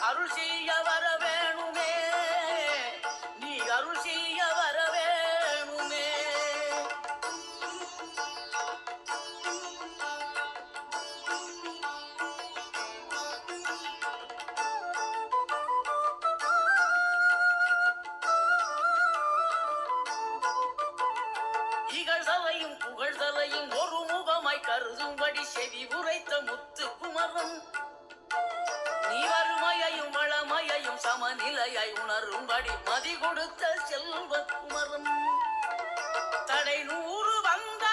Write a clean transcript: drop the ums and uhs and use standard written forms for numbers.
அருள் செய்ய வர வேணுமே, நீ அருள் செய்ய வர வேணுமே. இகழ்தலையும் புகழ்தலையும் ஒரு முகமாய் கருதும்படி செவி உரைத்த முத்து குமரன், நீ வறுமையையும் வளமையையும் சமநிலையை உணரும்படி மதி கொடுத்த செல்வ குமரன், தடை 100 வந்த